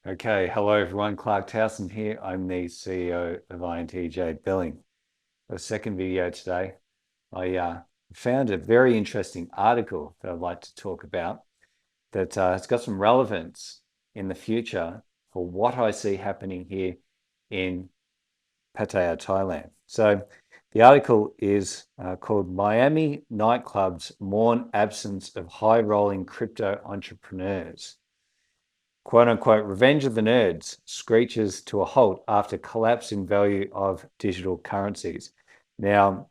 Okay, hello everyone. Clarke Towson here. I'm the CEO of INTJ Billing. The second video today, I found a very interesting article that I'd like to talk about that has got some relevance in the future for what I see happening here in Pattaya, Thailand. So the article is called Miami Nightclubs Mourn Absence of High-Rolling Crypto Entrepreneurs. Quote unquote, revenge of the nerds screeches to a halt after collapse in value of digital currencies. Now,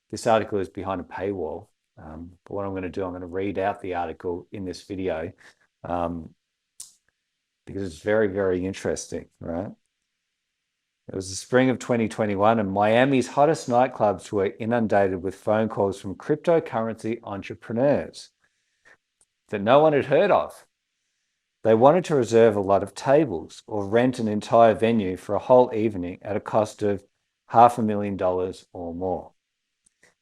this article is behind a paywall, but what I'm going to do, I'm going to read out the article in this video um, because it's very, very interesting, right? It was the spring of 2021, and Miami's hottest nightclubs were inundated with phone calls from cryptocurrency entrepreneurs that no one had heard of. They wanted to reserve a lot of tables or rent an entire venue for a whole evening at a cost of $500,000 or more.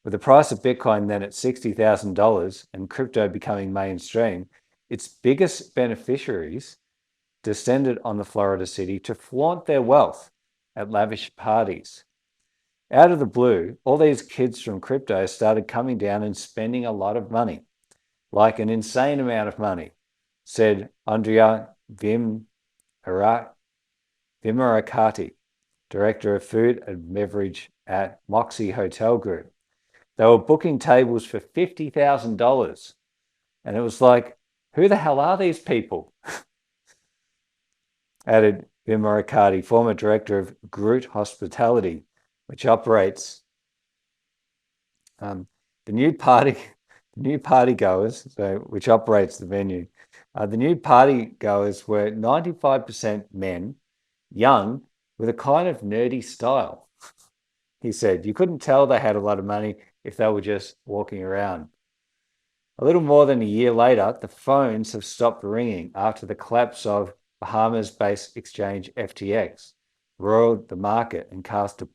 With the price of Bitcoin then at $60,000 and crypto becoming mainstream, its biggest beneficiaries descended on the Florida city to flaunt their wealth at lavish parties. Out of the blue, all these kids from crypto started coming down and spending a lot of money, like an insane amount of money, said Andrea Vimarakati, Director of Food and Beverage at Moxie Hotel Group. They were booking tables for $50,000. And it was like, who the hell are these people? Added Vimarakati, former Director of Groot Hospitality, which operates the new party goers, which operates the venue. The new party goers were 95% men, young, with a kind of nerdy style. He said, you couldn't tell they had a lot of money if they were just walking around. A little more than a year later, the phones have stopped ringing after the collapse of Bahamas-based exchange FTX roiled the market and cast a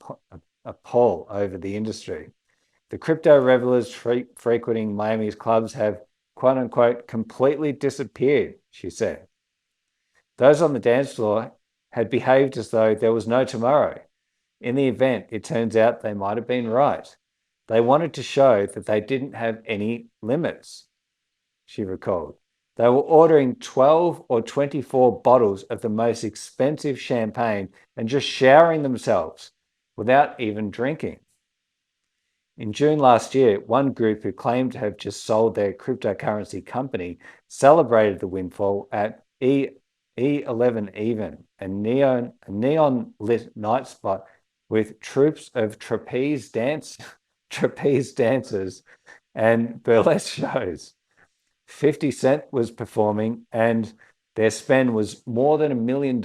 pall over the industry. The crypto revelers frequenting Miami's clubs have, quote unquote, completely disappeared, she said. Those on the dance floor had behaved as though there was no tomorrow. In the event, it turns out they might have been right. They wanted to show that they didn't have any limits, she recalled. They were ordering 12 or 24 bottles of the most expensive champagne and just showering themselves without even drinking. In June last year, one group who claimed to have just sold their cryptocurrency company celebrated the windfall at E11 Even, a neon lit night spot with troops of trapeze dancers and burlesque shows. 50 Cent was performing and their spend was more than $1 million,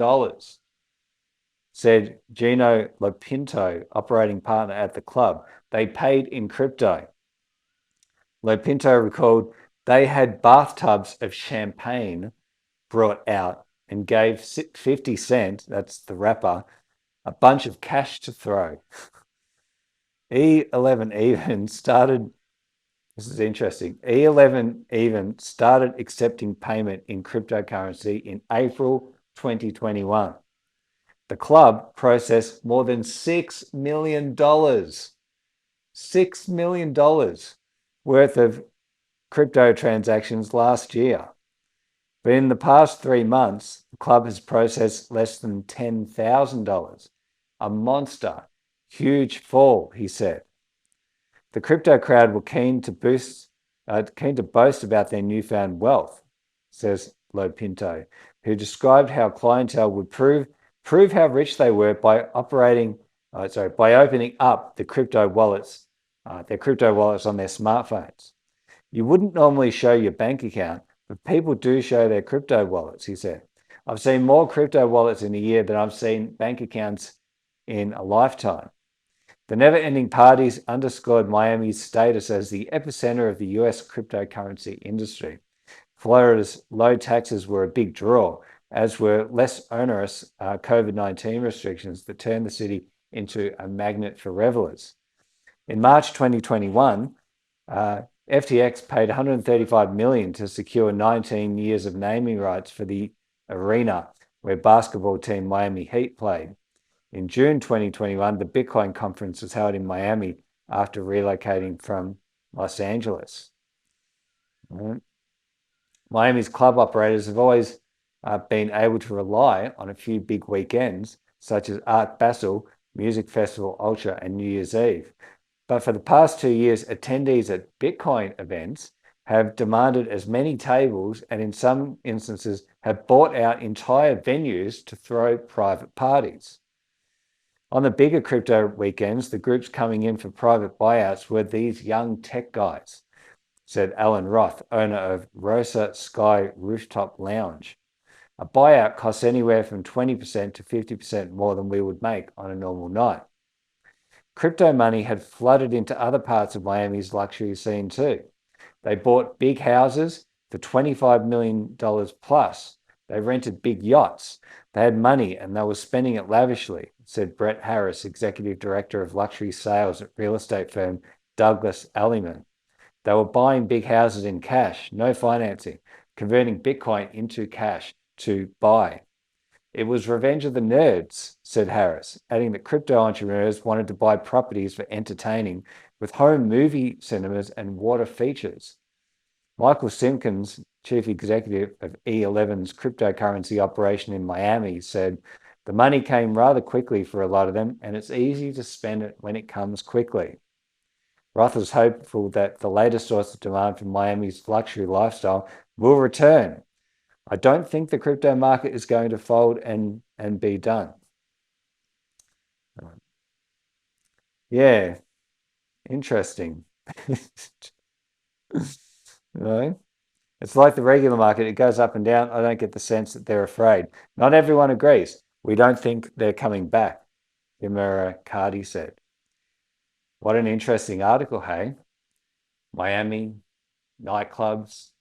said Gino Lopinto, operating partner at the club. They paid in crypto. Lopinto recalled they had bathtubs of champagne brought out and gave 50 Cent, that's the rapper, a bunch of cash to throw. E11 Even started, this is interesting, E11 Even started accepting payment in cryptocurrency in April 2021. The club processed more than $6 million, $6 million worth of crypto transactions last year. But in the past 3 months, the club has processed less than $10,000. A monster, huge fall, he said. The crypto crowd were keen to boast about their newfound wealth, says Lopinto, who described how clientele would prove how rich they were by opening up their crypto wallets on their smartphones. You wouldn't normally show your bank account, but people do show their crypto wallets, he said. I've seen more crypto wallets in a year than I've seen bank accounts in a lifetime. The never-ending parties underscored Miami's status as the epicenter of the US cryptocurrency industry. Florida's low taxes were a big draw, as were less onerous COVID-19 restrictions that turned the city into a magnet for revelers. In March 2021, FTX paid $135 million to secure 19 years of naming rights for the arena, where basketball team Miami Heat played. In June 2021, the Bitcoin conference was held in Miami after relocating from Los Angeles. Miami's club operators have always been able to rely on a few big weekends, such as Art Basel, Music Festival Ultra, and New Year's Eve. But for the past 2 years, attendees at Bitcoin events have demanded as many tables and in some instances have bought out entire venues to throw private parties. On the bigger crypto weekends, the groups coming in for private buyouts were these young tech guys, said Alan Roth, owner of Rosa Sky Rooftop Lounge. A buyout costs anywhere from 20% to 50% more than we would make on a normal night. Crypto money had flooded into other parts of Miami's luxury scene too. They bought big houses for $25 million plus. They rented big yachts. They had money and they were spending it lavishly, said Brett Harris, executive director of luxury sales at real estate firm Douglas Elliman. They were buying big houses in cash, no financing, converting Bitcoin into cash to buy. It was revenge of the nerds, said Harris, adding that crypto entrepreneurs wanted to buy properties for entertaining with home movie cinemas and water features. Michael Simpkins, chief executive of E11's cryptocurrency operation in Miami, said, the money came rather quickly for a lot of them, and it's easy to spend it when it comes quickly. Roth was hopeful that the latest source of demand for Miami's luxury lifestyle will return. I don't think the crypto market is going to fold and be done. Yeah, interesting. It's like the regular market. It goes up and down. I don't get the sense that they're afraid. Not everyone agrees. We don't think they're coming back, Yamura Cardi said. What an interesting article, hey? Miami, nightclubs,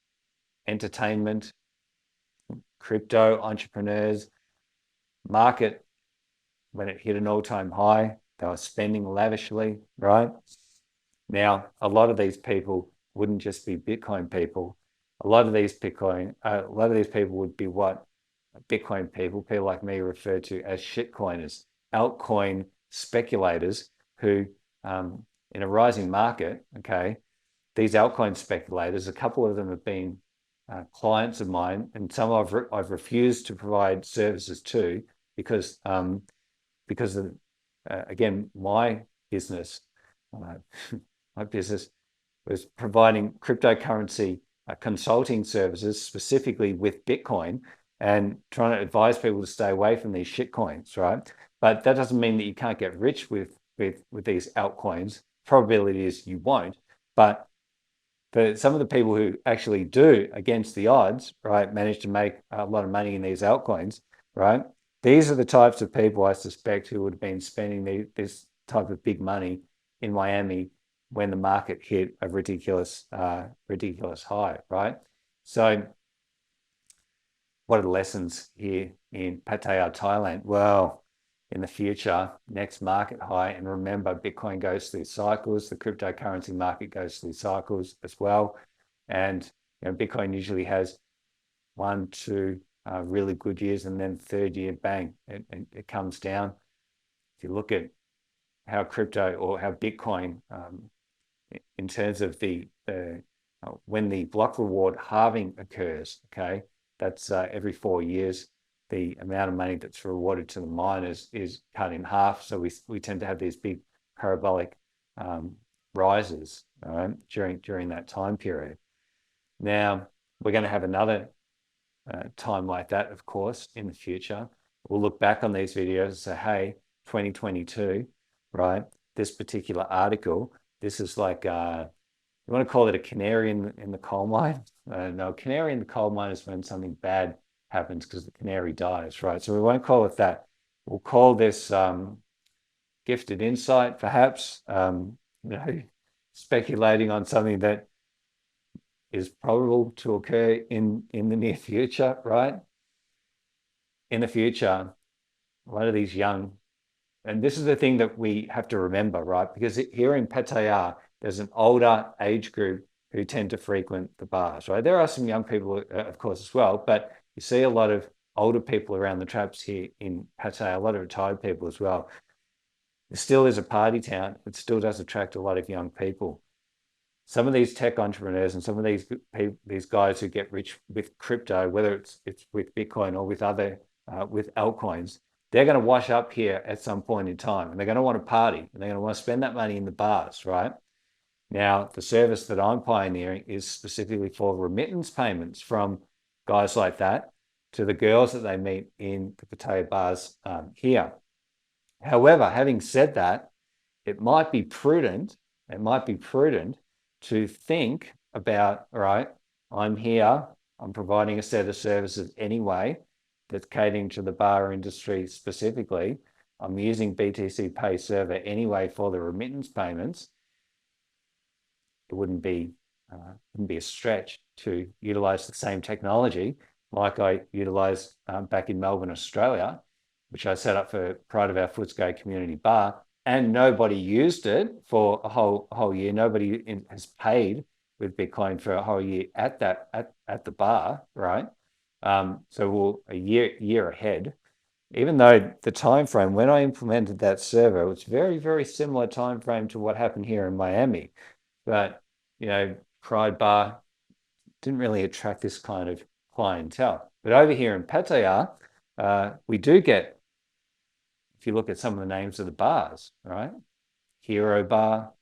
entertainment, crypto entrepreneurs, market, when it hit an all-time high, they were spending lavishly, right? Now, a lot of these people wouldn't just be Bitcoin people. A lot of these people would be what Bitcoin people like me refer to as shitcoiners, altcoin speculators who, in a rising market, okay, these altcoin speculators, a couple of them have been clients of mine, and some I've refused to provide services to because of again my business was providing cryptocurrency consulting services specifically with Bitcoin and trying to advise people to stay away from these shit coins, right? But that doesn't mean that you can't get rich with these altcoins. Probability is you won't, but for some of the people who actually do against the odds, right, manage to make a lot of money in these altcoins, right? These are the types of people I suspect who would have been spending this type of big money in Miami when the market hit a ridiculous high, right? So what are the lessons here in Pattaya, Thailand? Well, in the future, next market high, and remember, Bitcoin goes through cycles, the cryptocurrency market goes through cycles as well. And Bitcoin usually has 1-2 really good years, and then third year, bang, it comes down. If you look at how crypto or how Bitcoin, in terms of when the block reward halving occurs, okay, that's every 4 years. The amount of money that's rewarded to the miners is cut in half. So we tend to have these big parabolic rises during that time period. Now, we're going to have another time like that, of course, in the future. We'll look back on these videos and say, hey, 2022, right? This particular article, this is like, you want to call it a canary in the coal mine? No, canary in the coal mine is when something bad happens because the canary dies, right? So we won't call it that. We'll call this gifted insight, perhaps, speculating on something that is probable to occur in the near future, right? In the future, a lot of these young, and this is the thing that we have to remember, right? Because here in Pattaya, there's an older age group who tend to frequent the bars, right? There are some young people, of course, as well, but you see a lot of older people around the traps here in Pattaya, a lot of retired people as well. It still is a party town. It still does attract a lot of young people. Some of these tech entrepreneurs and some of these guys who get rich with crypto, whether it's with Bitcoin or with other with altcoins, they're going to wash up here at some point in time, and they're going to want to party, and they're going to want to spend that money in the bars, right? Now, the service that I'm pioneering is specifically for remittance payments from guys like that to the girls that they meet in the Pattaya bars here. However, having said that, it might be prudent. It might be prudent to think about, all right, I'm here, I'm providing a set of services anyway that's catering to the bar industry specifically. I'm using BTC Pay Server anyway for the remittance payments. It wouldn't be a stretch to utilize the same technology like I utilized back in Melbourne, Australia, which I set up for pride of our Footscray community bar, and nobody used it for a whole year. Nobody has paid with Bitcoin for a whole year at the bar, right? So we're a year ahead. Even though the time frame when I implemented that server, it was very similar time frame to what happened here in Miami, but Pride Bar didn't really attract this kind of clientele. But over here in Pattaya, we do get, if you look at some of the names of the bars, right? Hero Bar,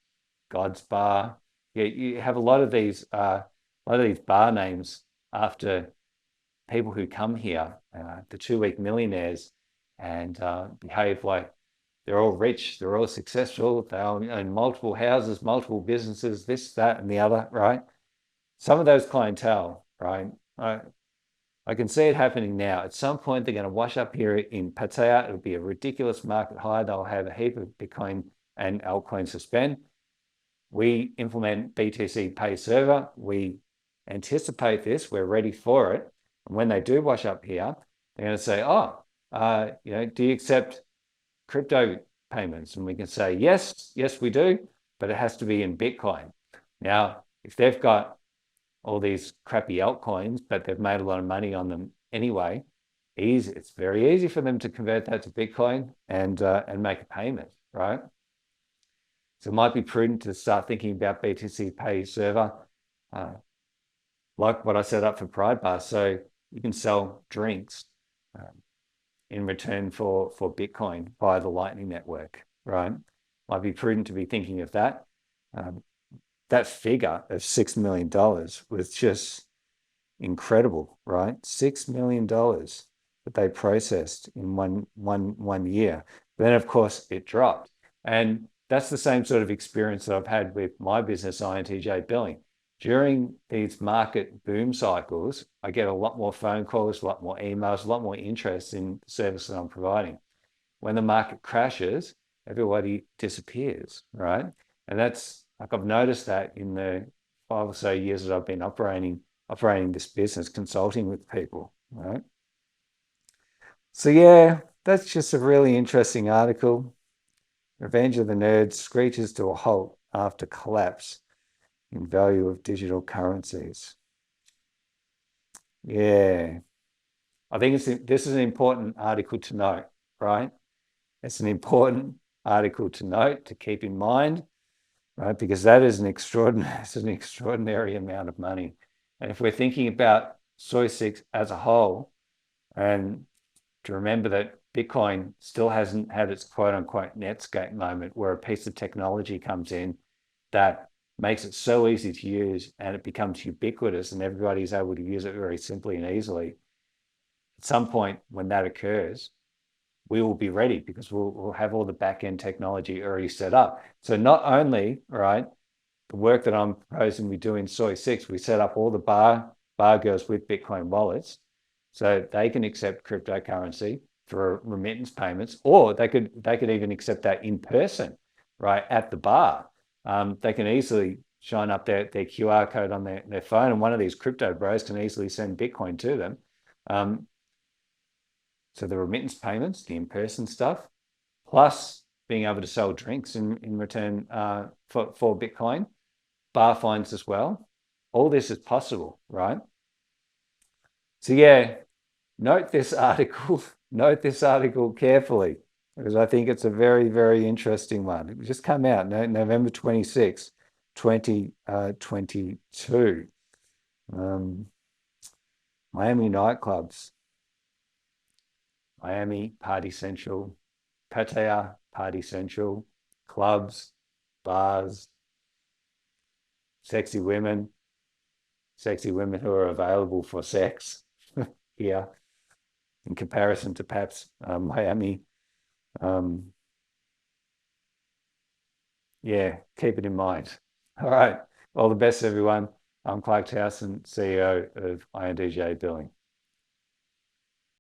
God's Bar. You have a lot of these bar names after people who come here, the 2-week millionaires, and behave like they're all rich, they're all successful, they own multiple houses, multiple businesses, this, that, and the other, right? Some of those clientele, right? I can see it happening now. At some point, they're going to wash up here in Pattaya. It'll be a ridiculous market high. They'll have a heap of Bitcoin and altcoins to spend. We implement BTC Pay Server. We anticipate this. We're ready for it. And when they do wash up here, they're going to say, do you accept crypto payments? And we can say, yes, we do, but it has to be in Bitcoin. Now, if they've got all these crappy altcoins, but they've made a lot of money on them anyway, it's very easy for them to convert that to Bitcoin and make a payment, right? So it might be prudent to start thinking about BTC Pay Server, like what I set up for Pride Bar. So you can sell drinks in return for Bitcoin via the Lightning Network, right? Might be prudent to be thinking of that. That figure of $6 million was just incredible, right? $6 million that they processed in one year. But then, of course, it dropped. And that's the same sort of experience that I've had with my business, INTJ Billing. During these market boom cycles, I get a lot more phone calls, a lot more emails, a lot more interest in the service that I'm providing. When the market crashes, everybody disappears, right? And that's, like, I've noticed that in the 5 or so years that I've been operating this business, consulting with people, right? So yeah, that's just a really interesting article. Revenge of the Nerds screeches to a halt after collapse in value of digital currencies. Yeah, I think this is an important article to note, right? It's an important article to note, to keep in mind, right? Because that is an extraordinary amount of money. And if we're thinking about Soy6 as a whole, and to remember that Bitcoin still hasn't had its quote unquote Netscape moment where a piece of technology comes in that makes it so easy to use and it becomes ubiquitous and everybody's able to use it very simply and easily. At some point when that occurs, we will be ready because we'll have all the back-end technology already set up. So not only, right, the work that I'm proposing we do in Soy6, we set up all the bar girls with Bitcoin wallets so they can accept cryptocurrency for remittance payments, or they could even accept that in person, right, at the bar. They can easily shine up their QR code on their phone, and one of these crypto bros can easily send Bitcoin to them. So the remittance payments, the in-person stuff, plus being able to sell drinks in return for Bitcoin, bar fines as well. All this is possible, right? So yeah, note this article, note this article carefully because I think it's a very, very interesting one. It just come out November 26th, 2022. Miami nightclubs, Miami Party Central, Pattaya Party Central, clubs, bars, sexy women, sexy women who are available for sex here in comparison to perhaps Miami. Um, yeah, keep it in mind. All right. All the best, everyone. I'm Clarke Towson, CEO of INDJ Billing.